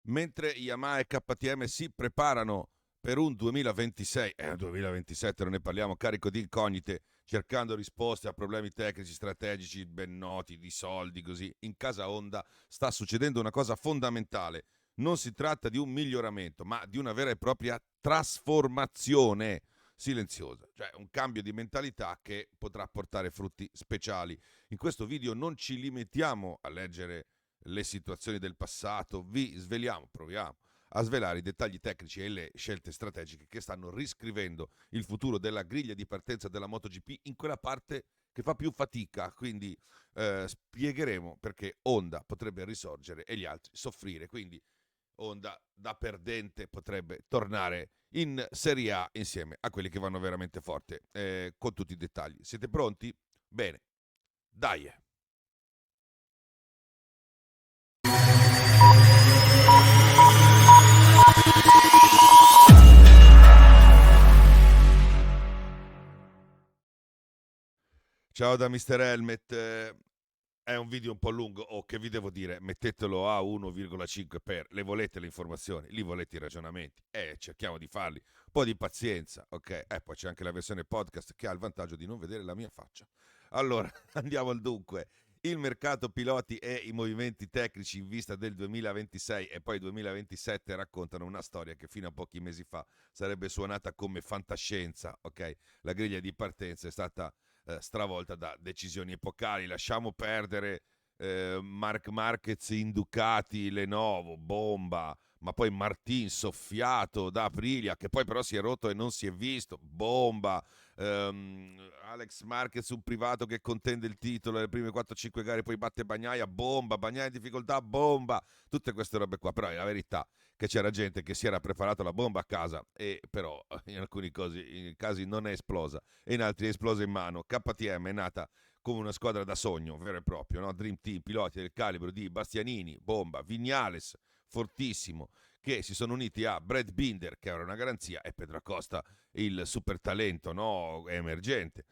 mentre Yamaha e KTM si preparano per un 2026, 2027 non ne parliamo, carico di incognite, cercando risposte a problemi tecnici, strategici, ben noti, di soldi, così. In casa Honda sta succedendo una cosa fondamentale. Non si tratta di un miglioramento, ma di una vera e propria trasformazione silenziosa, cioè un cambio di mentalità che potrà portare frutti speciali. In questo video non ci limitiamo a leggere le situazioni del passato, vi sveliamo, proviamo a svelare i dettagli tecnici e le scelte strategiche che stanno riscrivendo il futuro della griglia di partenza della MotoGP in quella parte che fa più fatica, quindi spiegheremo perché Honda potrebbe risorgere e gli altri soffrire, quindi Honda da perdente potrebbe tornare in Serie A insieme a quelli che vanno veramente forte, con tutti i dettagli. Siete pronti? Bene, dai! Ciao da Mr. Helmet. È un video un po' lungo, o che vi devo dire, mettetelo a 1,5 per. Le volete le informazioni, li volete i ragionamenti, cerchiamo di farli. Un po' di pazienza, ok? Poi c'è anche la versione podcast che ha il vantaggio di non vedere la mia faccia. Allora, andiamo al dunque. Il mercato piloti e i movimenti tecnici in vista del 2026 e poi 2027 raccontano una storia che fino a pochi mesi fa sarebbe suonata come fantascienza, ok? La griglia di partenza è stata stravolta da decisioni epocali. Lasciamo perdere Marc Marquez in Ducati, Lenovo, bomba, ma poi Martin soffiato da Aprilia, che poi però si è rotto e non si è visto, bomba. Alex Marquez, un privato che contende il titolo le prime 4-5 gare, poi batte Bagnaia, bomba, Bagnaia in difficoltà, bomba, tutte queste robe qua. Però è la verità che c'era gente che si era preparata la bomba a casa e però in alcuni casi non è esplosa e in altri è esplosa in mano. KTM è nata come una squadra da sogno, vero e proprio, no? Dream Team, piloti del calibro di Bastianini, bomba, Vignales, fortissimo, che si sono uniti a Brad Binder, che era una garanzia, e Pedro Acosta, il super talento, no? Emergente.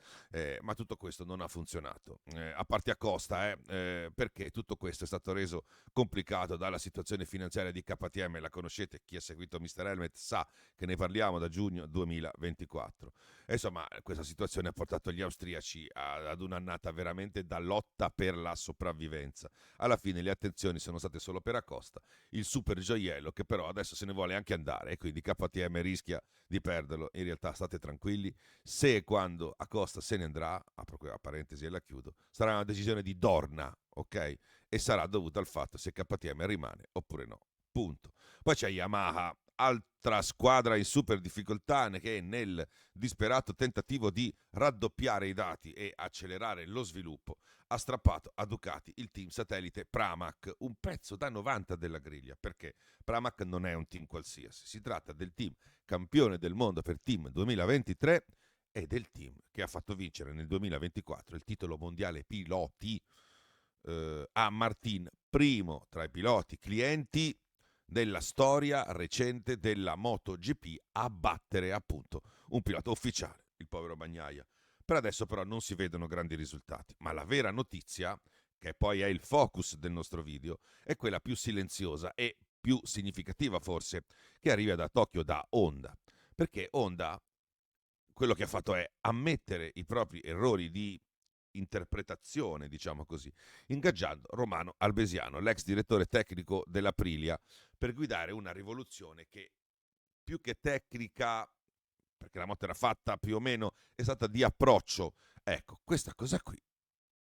Ma tutto questo non ha funzionato. A parte Acosta, perché tutto questo è stato reso complicato dalla situazione finanziaria di KTM, la conoscete, chi ha seguito Mr. Helmet sa che ne parliamo da giugno 2024. E insomma, questa situazione ha portato gli austriaci ad un'annata veramente da lotta per la sopravvivenza. Alla fine le attenzioni sono state solo per Acosta, il super gioiello che però adesso se ne vuole anche andare e quindi KTM rischia di perderlo. In realtà state tranquilli, se e quando Acosta se ne andrà, apro quella parentesi e la chiudo, sarà una decisione di Dorna, ok? E sarà dovuta al fatto se KTM rimane oppure no. Punto. Poi c'è Yamaha, altra squadra in super difficoltà che nel disperato tentativo di raddoppiare i dati e accelerare lo sviluppo ha strappato a Ducati il team satellite Pramac, un pezzo da 90 della griglia, perché Pramac non è un team qualsiasi, si tratta del team campione del mondo per team 2023 e del team che ha fatto vincere nel 2024 il titolo mondiale piloti a Martin, primo tra i piloti clienti della storia recente della MotoGP a battere appunto un pilota ufficiale, il povero Bagnaia. Per adesso però non si vedono grandi risultati, ma la vera notizia, che poi è il focus del nostro video, è quella più silenziosa e più significativa forse, che arriva da Tokyo da Honda. Perché Honda quello che ha fatto è ammettere i propri errori di interpretazione, diciamo così, ingaggiando Romano Albesiano, l'ex direttore tecnico dell'Aprilia, per guidare una rivoluzione che più che tecnica, perché la moto era fatta più o meno, è stata di approccio. Ecco, questa cosa qui,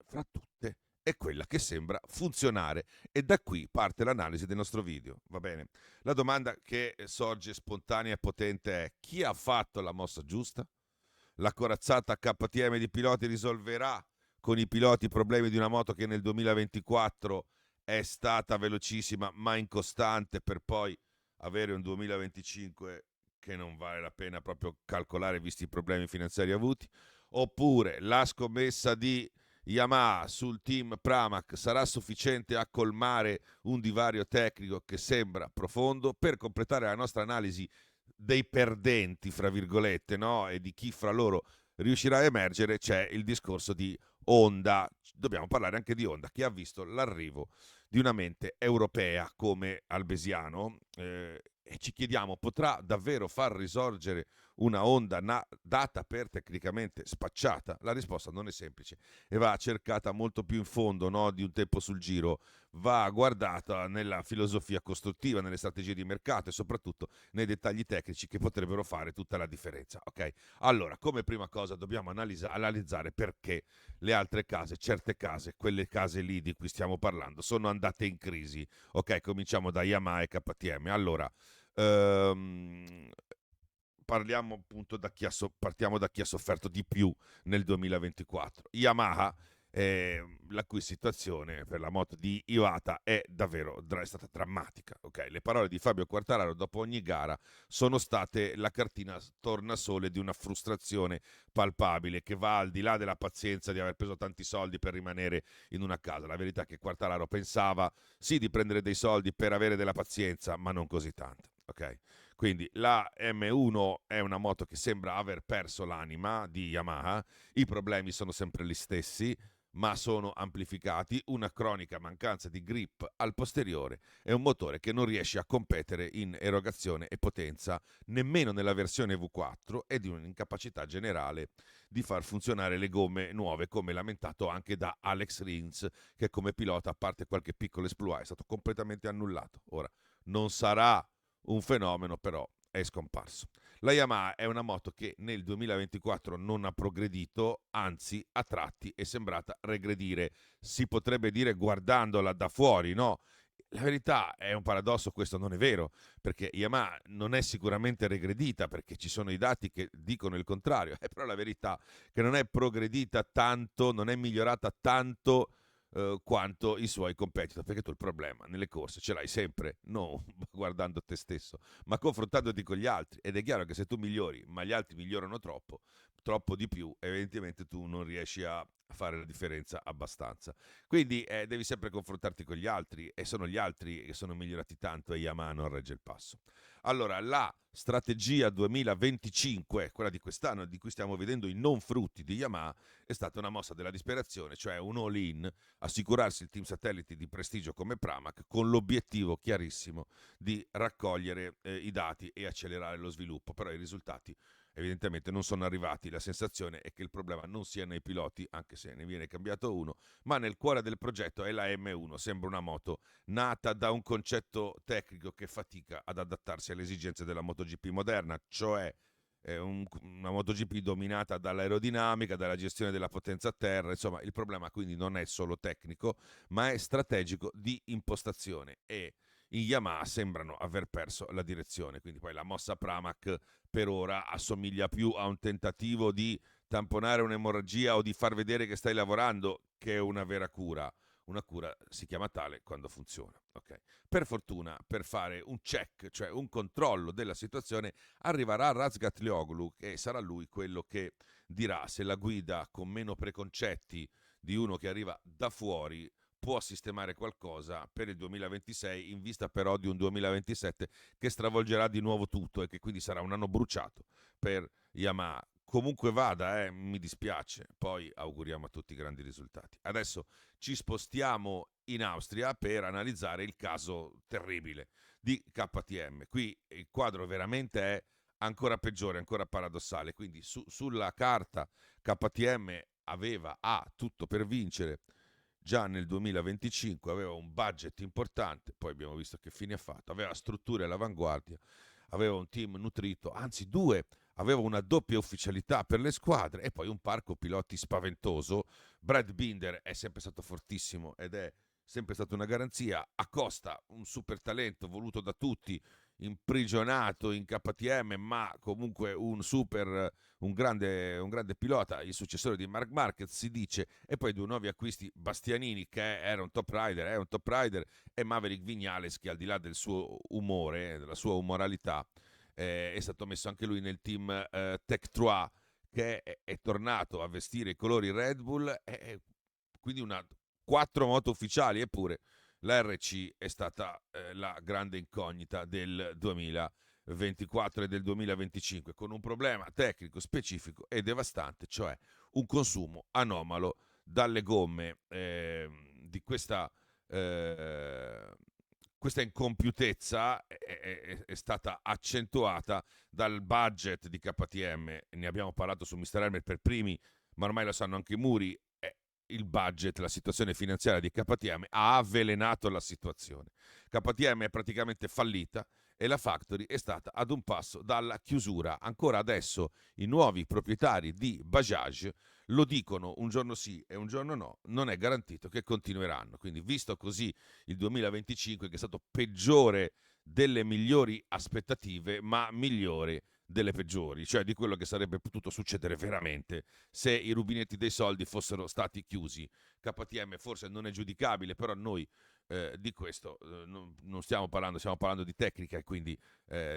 fra tutte, è quella che sembra funzionare e da qui parte l'analisi del nostro video, va bene? La domanda che sorge spontanea e potente è: chi ha fatto la mossa giusta? La corazzata KTM di piloti risolverà con i piloti i problemi di una moto che nel 2024 è stata velocissima ma incostante, per poi avere un 2025 che non vale la pena proprio calcolare visti i problemi finanziari avuti? Oppure la scommessa di Yamaha sul team Pramac sarà sufficiente a colmare un divario tecnico che sembra profondo? Per completare la nostra analisi dei perdenti, fra virgolette, no? E di chi fra loro riuscirà a emergere, c'è il discorso di Honda. dobbiamo parlare anche di Honda, che ha visto l'arrivo di una mente europea come Albesiano, e ci chiediamo, potrà davvero far risorgere una Honda data per tecnicamente spacciata? La risposta non è semplice e va cercata molto più in fondo, no, di un tempo sul giro, va guardata nella filosofia costruttiva, nelle strategie di mercato e soprattutto nei dettagli tecnici che potrebbero fare tutta la differenza. Ok? Allora, come prima cosa dobbiamo analizzare perché le altre case, certe case, quelle case lì di cui stiamo parlando, sono andate in crisi. Ok, cominciamo da Yamaha e KTM. Allora, ehm, parliamo appunto partiamo da chi ha sofferto di più nel 2024. Yamaha, la cui situazione per la moto di Iwata è stata drammatica. Okay? Le parole di Fabio Quartararo dopo ogni gara sono state la cartina tornasole di una frustrazione palpabile che va al di là della pazienza di aver preso tanti soldi per rimanere in una casa. La verità è che Quartararo pensava sì di prendere dei soldi per avere della pazienza, ma non così tanta. Ok? Quindi la M1 è una moto che sembra aver perso l'anima di Yamaha, i problemi sono sempre gli stessi, ma sono amplificati, una cronica mancanza di grip al posteriore e un motore che non riesce a competere in erogazione e potenza nemmeno nella versione V4 e di un'incapacità generale di far funzionare le gomme nuove, come lamentato anche da Alex Rins, che come pilota, a parte qualche piccolo exploit, è stato completamente annullato. Ora, non sarà un fenomeno, però è scomparso. La Yamaha è una moto che nel 2024 non ha progredito, anzi a tratti è sembrata regredire. Si potrebbe dire guardandola da fuori, no? La verità è un paradosso, questo non è vero, perché Yamaha non è sicuramente regredita, perché ci sono i dati che dicono il contrario, però la verità è che non è progredita tanto, non è migliorata tanto quanto i suoi competitor, perché tu il problema nelle corse ce l'hai sempre, non guardando te stesso, ma confrontandoti con gli altri, ed è chiaro che se tu migliori, ma gli altri migliorano troppo, troppo di più, evidentemente tu non riesci a fare la differenza abbastanza. Quindi devi sempre confrontarti con gli altri e sono gli altri che sono migliorati tanto e Yamaha non regge il passo. Allora, la strategia 2025, quella di quest'anno di cui stiamo vedendo i non frutti di Yamaha, è stata una mossa della disperazione, cioè un all-in, assicurarsi il team satellite di prestigio come Pramac con l'obiettivo chiarissimo di raccogliere i dati e accelerare lo sviluppo, però i risultati evidentemente non sono arrivati. La sensazione è che il problema non sia nei piloti, anche se ne viene cambiato uno, ma nel cuore del progetto è la M1. Sembra una moto nata da un concetto tecnico che fatica ad adattarsi alle esigenze della MotoGP moderna, cioè una MotoGP dominata dall'aerodinamica, dalla gestione della potenza a terra. Insomma, il problema quindi non è solo tecnico, ma è strategico di impostazione e i Yamaha sembrano aver perso la direzione. Quindi poi la mossa Pramac per ora assomiglia più a un tentativo di tamponare un'emorragia o di far vedere che stai lavorando che una vera cura. Una cura si chiama tale quando funziona. Okay. Per fortuna, per fare un check, cioè un controllo della situazione, arriverà Razgatlioglu, che sarà lui quello che dirà se la guida con meno preconcetti di uno che arriva da fuori può sistemare qualcosa per il 2026, in vista però di un 2027 che stravolgerà di nuovo tutto e che quindi sarà un anno bruciato per Yamaha. Comunque vada, mi dispiace, poi auguriamo a tutti grandi risultati. Adesso ci spostiamo in Austria per analizzare il caso terribile di KTM. Qui il quadro veramente è ancora peggiore, ancora paradossale. Quindi sulla carta KTM ha tutto per vincere già nel 2025, aveva un budget importante, poi abbiamo visto che fine ha fatto, aveva strutture all'avanguardia, aveva un team nutrito, anzi due, aveva una doppia ufficialità per le squadre e poi un parco piloti spaventoso. Brad Binder è sempre stato fortissimo ed è sempre stata una garanzia. Acosta, un super talento voluto da tutti, imprigionato in KTM, ma comunque un grande pilota, il successore di Marc Marquez, si dice, e poi due nuovi acquisti, Bastianini che era un top rider, è un top rider, e Maverick Vignales che al di là del suo umore, della sua umoralità, è stato messo anche lui nel team Tech 3, che è tornato a vestire i colori Red Bull, quindi quattro moto ufficiali, eppure la RC è stata la grande incognita del 2024 e del 2025, con un problema tecnico specifico e devastante, cioè un consumo anomalo dalle gomme di questa incompiutezza è stata accentuata dal budget di KTM. Ne abbiamo parlato su Mr. Helmet per primi, ma ormai lo sanno anche i muri. Il budget, la situazione finanziaria di KTM ha avvelenato la situazione. KTM è praticamente fallita e la factory è stata ad un passo dalla chiusura. Ancora adesso i nuovi proprietari di Bajaj lo dicono un giorno sì e un giorno no, non è garantito che continueranno. Quindi, visto così il 2025, che è stato peggiore delle migliori aspettative, ma migliore delle peggiori, cioè di quello che sarebbe potuto succedere veramente se i rubinetti dei soldi fossero stati chiusi. KTM forse non è giudicabile, però noi di questo non stiamo parlando, stiamo parlando di tecnica e quindi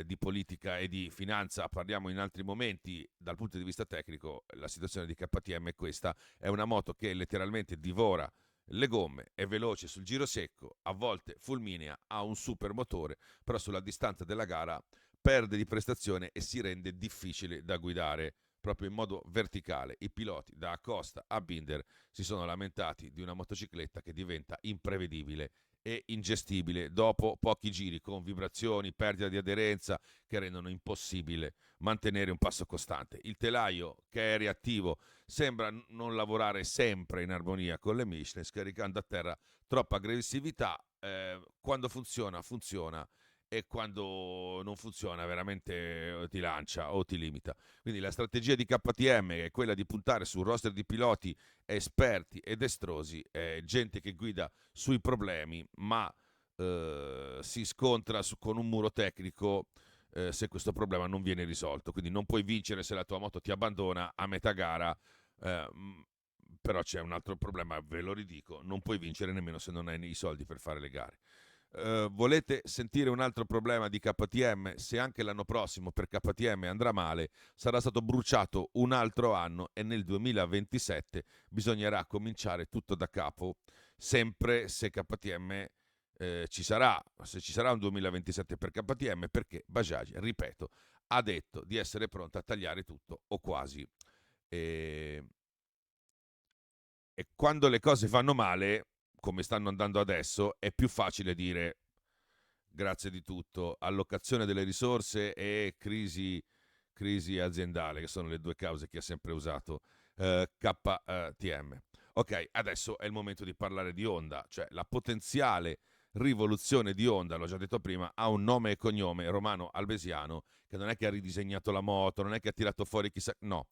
di politica e di finanza, parliamo in altri momenti. Dal punto di vista tecnico la situazione di KTM è questa: è una moto che letteralmente divora le gomme, è veloce sul giro secco, a volte fulminea, ha un super motore, però sulla distanza della gara perde di prestazione e si rende difficile da guidare proprio in modo verticale. I piloti da Acosta a Binder si sono lamentati di una motocicletta che diventa imprevedibile e ingestibile dopo pochi giri, con vibrazioni, perdita di aderenza che rendono impossibile mantenere un passo costante. Il telaio, che è reattivo, sembra non lavorare sempre in armonia con le Michelin, scaricando a terra troppa aggressività. Quando funziona, funziona, e quando non funziona veramente ti lancia o ti limita. Quindi la strategia di KTM è quella di puntare su un roster di piloti esperti ed estrosi, gente che guida sui problemi, ma si scontra con un muro tecnico se questo problema non viene risolto. Quindi non puoi vincere se la tua moto ti abbandona a metà gara. eh, Però c'è un altro problema, ve lo ridico: non puoi vincere nemmeno se non hai i soldi per fare le gare. Volete sentire un altro problema di KTM? Se anche l'anno prossimo per KTM andrà male, sarà stato bruciato un altro anno e nel 2027 bisognerà cominciare tutto da capo, sempre se KTM ci sarà, se ci sarà un 2027 per KTM, perché Bajaj, ripeto, ha detto di essere pronta a tagliare tutto o quasi. E, e quando le cose vanno male, come stanno andando adesso, è più facile dire grazie di tutto, allocazione delle risorse e crisi aziendale, che sono le due cause che ha sempre usato KTM. Ok, adesso è il momento di parlare di Honda, cioè la potenziale rivoluzione di Honda, l'ho già detto prima, ha un nome e cognome, Romano Albesiano, che non è che ha ridisegnato la moto, non è che ha tirato fuori chissà, no.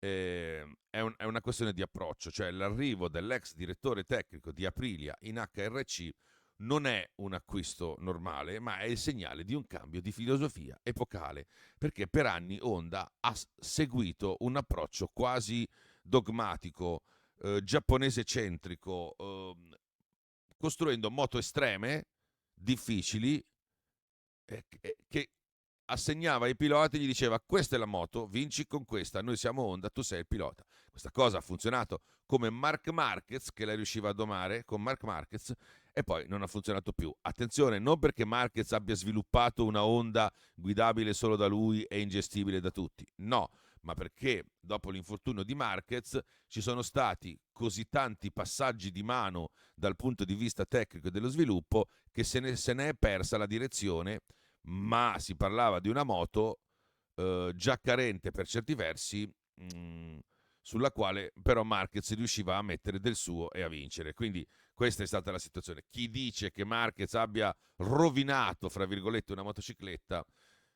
È una questione di approccio, cioè l'arrivo dell'ex direttore tecnico di Aprilia in HRC non è un acquisto normale, ma è il segnale di un cambio di filosofia epocale, perché per anni Honda ha seguito un approccio quasi dogmatico, giapponese centrico, costruendo moto estreme, difficili, che assegnava ai piloti, gli diceva: questa è la moto, vinci con questa, noi siamo Honda, tu sei il pilota. Questa cosa ha funzionato come Marc Marquez, che la riusciva a domare con Marc Marquez, e poi non ha funzionato più. Attenzione, non perché Marquez abbia sviluppato una Honda guidabile solo da lui e ingestibile da tutti, no, ma perché dopo l'infortunio di Marquez ci sono stati così tanti passaggi di mano dal punto di vista tecnico e dello sviluppo che se ne è persa la direzione, ma si parlava di una moto già carente per certi versi, sulla quale però Marquez riusciva a mettere del suo e a vincere. Quindi questa è stata la situazione. Chi dice che Marquez abbia rovinato, fra virgolette, una motocicletta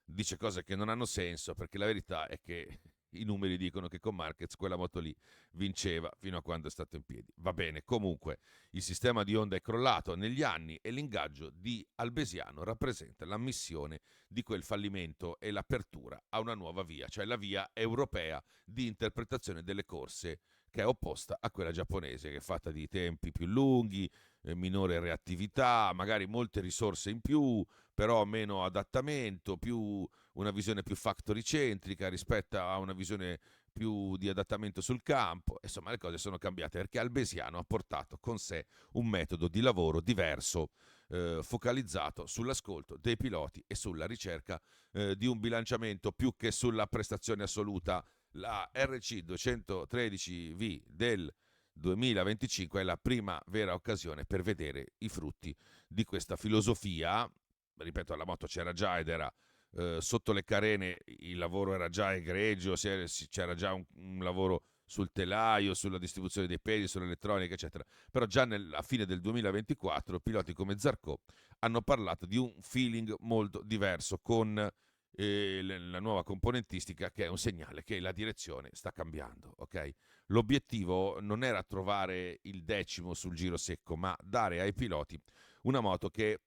dice cose che non hanno senso, perché la verità è che i numeri dicono che con Marquez quella moto lì vinceva fino a quando è stato in piedi. Va bene, comunque il sistema di Honda è crollato negli anni e l'ingaggio di Albesiano rappresenta l'ammissione di quel fallimento e l'apertura a una nuova via, cioè la via europea di interpretazione delle corse, che è opposta a quella giapponese, che è fatta di tempi più lunghi, minore reattività, magari molte risorse in più, però meno adattamento, una visione più factory centrica rispetto a una visione più di adattamento sul campo. Insomma, le cose sono cambiate perché Albesiano ha portato con sé un metodo di lavoro diverso, focalizzato sull'ascolto dei piloti e sulla ricerca di un bilanciamento più che sulla prestazione assoluta. La RC 213V del 2025 è la prima vera occasione per vedere i frutti di questa filosofia. Ripeto, la moto c'era già ed era sotto le carene, il lavoro era già egregio, c'era già un lavoro sul telaio, sulla distribuzione dei peli, sull'elettronica, eccetera. Però già a fine del 2024 piloti come Zarco hanno parlato di un feeling molto diverso con la nuova componentistica, che è un segnale che la direzione sta cambiando. Ok? L'obiettivo non era trovare il 10° sul giro secco, ma dare ai piloti una moto che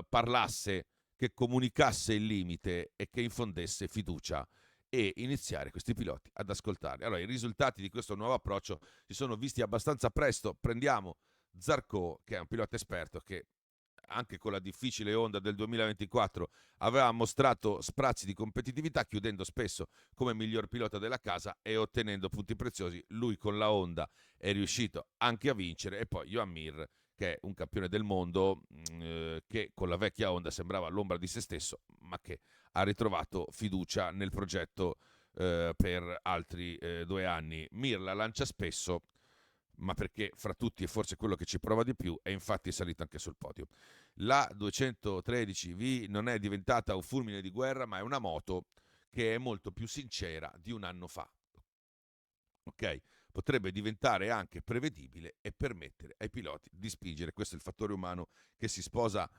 parlasse, che comunicasse il limite e che infondesse fiducia, e iniziare questi piloti ad ascoltarli. Allora, i risultati di questo nuovo approccio si sono visti abbastanza presto. Prendiamo Zarco, che è un pilota esperto che anche con la difficile onda del 2024 aveva mostrato sprazzi di competitività, chiudendo spesso come miglior pilota della casa e ottenendo punti preziosi. Lui con la Honda è riuscito anche a vincere, e poi Joan Mir, che è un campione del mondo, che con la vecchia Honda sembrava l'ombra di se stesso, ma che ha ritrovato fiducia nel progetto per altri 2 anni. Mir la lancia spesso, ma perché fra tutti è forse quello che ci prova di più, e infatti è salito anche sul podio. La 213V non è diventata un fulmine di guerra, ma è una moto che è molto più sincera di un anno fa. Ok? Potrebbe diventare anche prevedibile e permettere ai piloti di spingere. Questo è il fattore umano che si sposa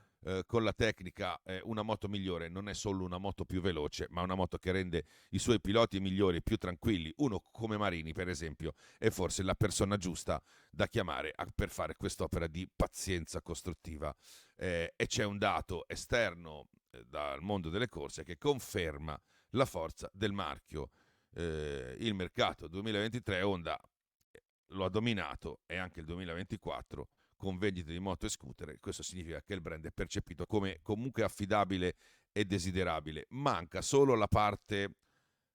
con la tecnica. Una moto migliore non è solo una moto più veloce, ma una moto che rende i suoi piloti migliori e più tranquilli. Uno come Marini, per esempio, è forse la persona giusta da chiamare per fare quest'opera di pazienza costruttiva. E c'è un dato esterno dal mondo delle corse che conferma la forza del marchio. Il mercato 2023 Honda lo ha dominato, e anche il 2024 con vendite di moto e scooter. Questo significa che il brand è percepito come comunque affidabile e desiderabile. Manca solo la parte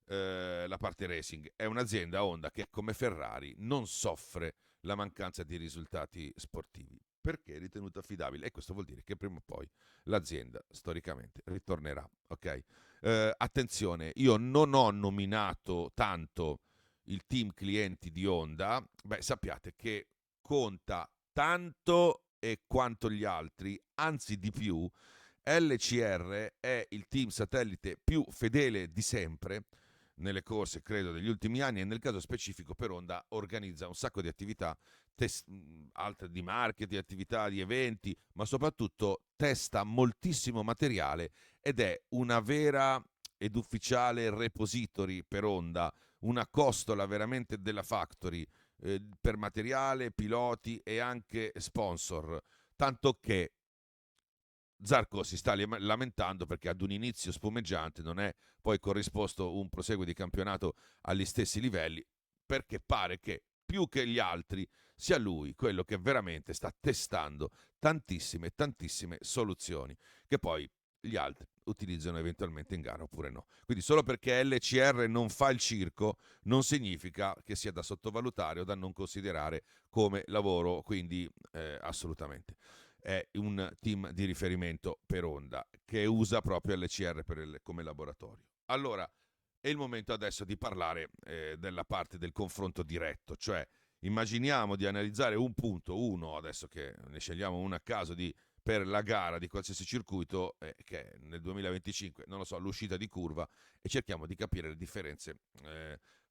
racing. È un'azienda Honda che, come Ferrari, non soffre la mancanza di risultati sportivi perché è ritenuta affidabile, e questo vuol dire che prima o poi l'azienda storicamente ritornerà. Ok? Attenzione, io non ho nominato tanto il team clienti di Honda. Beh, sappiate che conta tanto e quanto gli altri, anzi di più. LCR è il team satellite più fedele di sempre nelle corse, credo, degli ultimi anni, e nel caso specifico per Honda organizza un sacco di attività, altre di marketing, attività di eventi, ma soprattutto testa moltissimo materiale ed è una vera ed ufficiale repository per Honda, una costola veramente della factory per materiale, piloti e anche sponsor, tanto che Zarco si sta lamentando perché ad un inizio spumeggiante non è poi corrisposto un proseguo di campionato agli stessi livelli, perché pare che più che gli altri sia lui quello che veramente sta testando tantissime soluzioni, che poi gli altri utilizzano eventualmente in gara oppure no. Quindi solo perché LCR non fa il circo non significa che sia da sottovalutare o da non considerare come lavoro, quindi assolutamente è un team di riferimento per Honda che usa proprio LCR come laboratorio. Allora, è il momento adesso di parlare della parte del confronto diretto, cioè immaginiamo di analizzare un punto, uno, adesso che ne scegliamo uno a caso per la gara di qualsiasi circuito, che è nel 2025, non lo so, l'uscita di curva, e cerchiamo di capire le differenze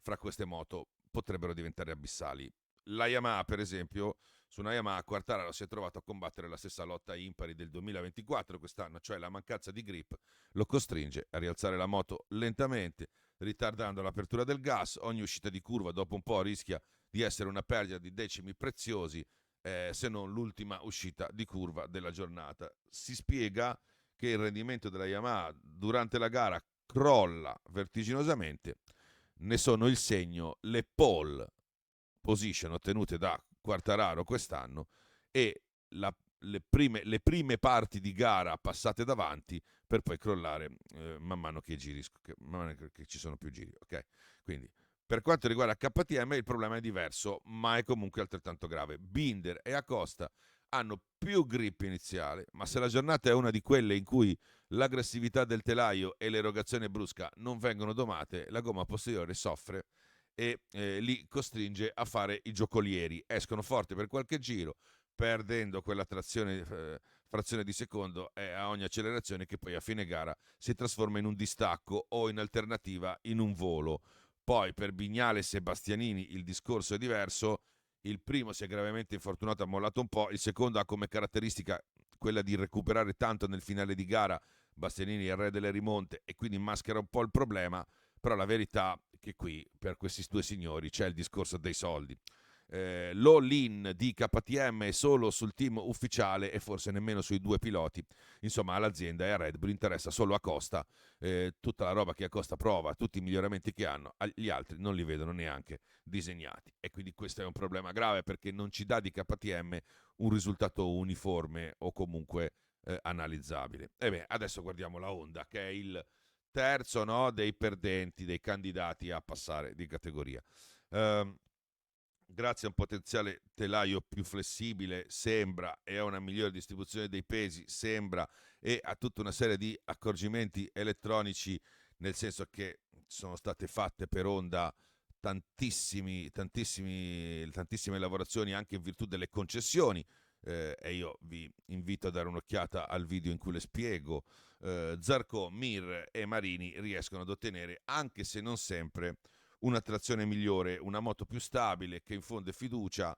fra queste moto, potrebbero diventare abissali. La Yamaha, per esempio, su una Yamaha Quartararo si è trovato a combattere la stessa lotta impari del 2024 quest'anno, cioè la mancanza di grip lo costringe a rialzare la moto lentamente, ritardando l'apertura del gas. Ogni uscita di curva dopo un po' rischia di essere una perdita di decimi preziosi, se non l'ultima uscita di curva della giornata. Si spiega che il rendimento della Yamaha durante la gara crolla vertiginosamente. Ne sono il segno le pole position ottenute da Quartararo quest'anno e le prime parti di gara passate davanti, per poi crollare man mano che ci sono più giri. Okay? Quindi, per quanto riguarda KTM, il problema è diverso, ma è comunque altrettanto grave. Binder e Acosta hanno più grip iniziale, ma se la giornata è una di quelle in cui l'aggressività del telaio e l'erogazione brusca non vengono domate, la gomma posteriore soffre e li costringe a fare i giocolieri. Escono forte per qualche giro, perdendo quella frazione di secondo a ogni accelerazione, che poi a fine gara si trasforma in un distacco o in alternativa in un volo. Poi per Vignales e Bastianini il discorso è diverso. Il primo si è gravemente infortunato, ha mollato un po', il secondo ha come caratteristica quella di recuperare tanto nel finale di gara. Bastianini è il re delle rimonte e quindi maschera un po' il problema, però la verità è che qui per questi due signori c'è il discorso dei soldi. L'all-in di KTM è solo sul team ufficiale e forse nemmeno sui due piloti. Insomma, all'azienda e a Red Bull interessa solo Acosta, tutta la roba che Acosta prova, tutti i miglioramenti che hanno, gli altri non li vedono neanche disegnati. E quindi questo è un problema grave, perché non ci dà di KTM un risultato uniforme o comunque analizzabile. E beh, adesso guardiamo la Honda, che è il terzo, no, dei perdenti, dei candidati a passare di categoria. Ehm, Grazie a un potenziale telaio più flessibile, sembra, e a una migliore distribuzione dei pesi, sembra, e a tutta una serie di accorgimenti elettronici, nel senso che sono state fatte per Honda tantissime lavorazioni anche in virtù delle concessioni, e io vi invito a dare un'occhiata al video in cui le spiego. Zarco, Mir e Marini riescono ad ottenere, anche se non sempre, una trazione migliore, una moto più stabile che infonde fiducia,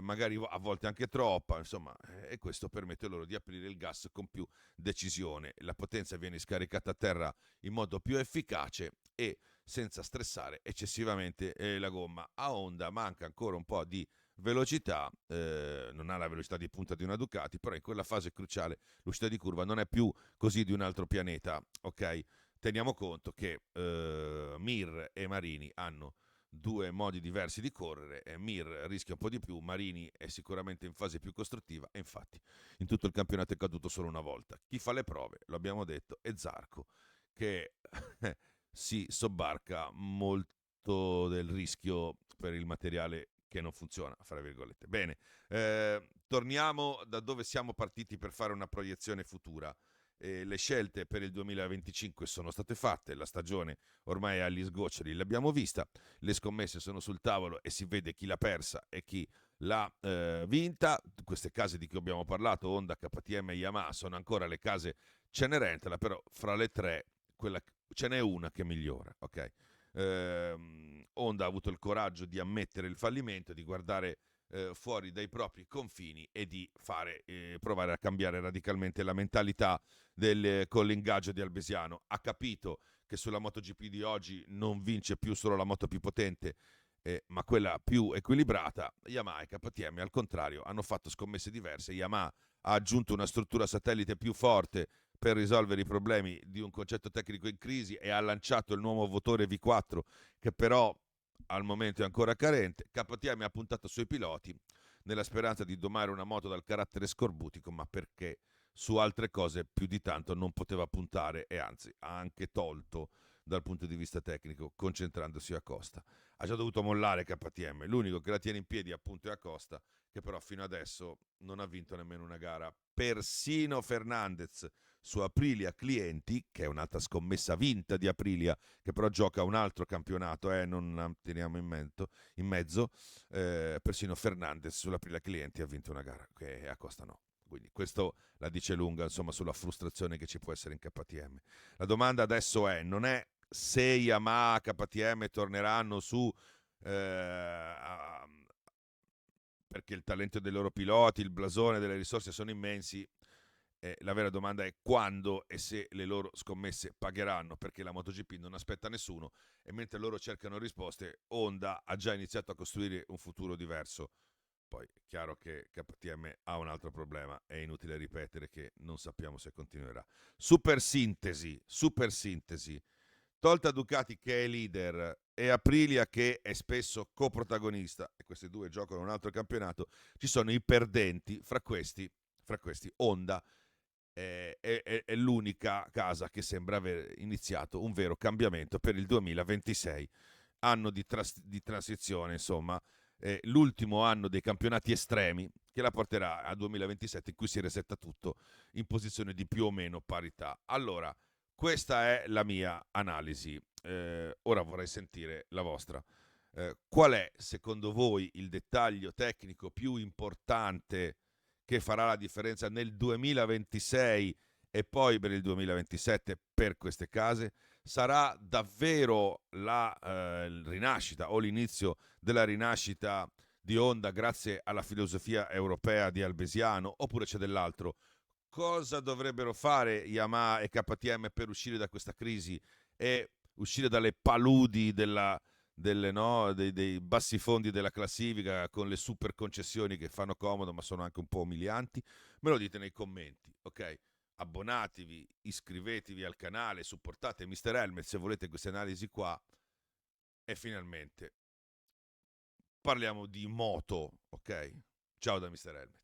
magari a volte anche troppa, insomma, e questo permette loro di aprire il gas con più decisione. La potenza viene scaricata a terra in modo più efficace e senza stressare eccessivamente la gomma. A Honda manca ancora un po' di velocità, non ha la velocità di punta di una Ducati, però in quella fase cruciale l'uscita di curva non è più così di un altro pianeta, ok? Teniamo conto che Mir e Marini hanno due modi diversi di correre, e Mir rischia un po' di più, Marini è sicuramente in fase più costruttiva e infatti in tutto il campionato è caduto solo una volta. Chi fa le prove, lo abbiamo detto, è Zarco, che si sobbarca molto del rischio per il materiale che non funziona, fra virgolette. Bene, torniamo da dove siamo partiti per fare una proiezione futura. Le scelte per il 2025 sono state fatte, la stagione ormai è agli sgoccioli, l'abbiamo vista, le scommesse sono sul tavolo e si vede chi l'ha persa e chi l'ha vinta. Queste case di cui abbiamo parlato, Honda, KTM e Yamaha, sono ancora le case Cenerentola, però fra le tre ce n'è una che migliora, ok? Honda ha avuto il coraggio di ammettere il fallimento, di guardare fuori dai propri confini e di provare a cambiare radicalmente la mentalità con l'ingaggio di Albesiano. Ha capito che sulla MotoGP di oggi non vince più solo la moto più potente, ma quella più equilibrata. Yamaha e KTM, al contrario, hanno fatto scommesse diverse. Yamaha ha aggiunto una struttura satellite più forte per risolvere i problemi di un concetto tecnico in crisi e ha lanciato il nuovo motore V4, che però al momento è ancora carente. KTM ha puntato sui piloti nella speranza di domare una moto dal carattere scorbutico, ma perché su altre cose più di tanto non poteva puntare, e anzi ha anche tolto dal punto di vista tecnico, concentrandosi a Costa. Ha già dovuto mollare KTM, l'unico che la tiene in piedi appunto è Acosta, che però fino adesso non ha vinto nemmeno una gara. Persino Fernandez su Aprilia Clienti, che è un'altra scommessa vinta di Aprilia, che però gioca un altro campionato, non la teniamo in mezzo, persino Fernandez sull'Aprilia Clienti ha vinto una gara, che Acosta no. Quindi questo la dice lunga, insomma, sulla frustrazione che ci può essere in KTM. La domanda adesso non è se Yamaha, KTM torneranno su, perché il talento dei loro piloti, il blasone delle risorse sono immensi. La vera domanda è quando e se le loro scommesse pagheranno, perché la MotoGP non aspetta nessuno e mentre loro cercano risposte, Honda ha già iniziato a costruire un futuro diverso. Poi è chiaro che KTM ha un altro problema, è inutile ripetere che non sappiamo se continuerà. Super sintesi. Tolta Ducati che è leader e Aprilia che è spesso coprotagonista, e questi due giocano un altro campionato, ci sono i perdenti, fra questi Honda è l'unica casa che sembra aver iniziato un vero cambiamento per il 2026, anno di transizione, insomma, l'ultimo anno dei campionati estremi che la porterà al 2027 in cui si resetta tutto in posizione di più o meno parità. Allora, questa è la mia analisi, ora vorrei sentire la vostra. qual è secondo voi il dettaglio tecnico più importante che farà la differenza nel 2026 e poi per il 2027 per queste case? Sarà davvero la rinascita o l'inizio della rinascita di Honda grazie alla filosofia europea di Albesiano, oppure c'è dell'altro? Cosa dovrebbero fare Yamaha e KTM per uscire da questa crisi e uscire dalle paludi dei bassi fondi della classifica con le super concessioni che fanno comodo ma sono anche un po' umilianti? Me lo dite nei commenti, ok? Abbonatevi, iscrivetevi al canale, supportate Mr. Helmet se volete queste analisi qua e finalmente parliamo di moto, ok? Ciao da Mr. Helmet.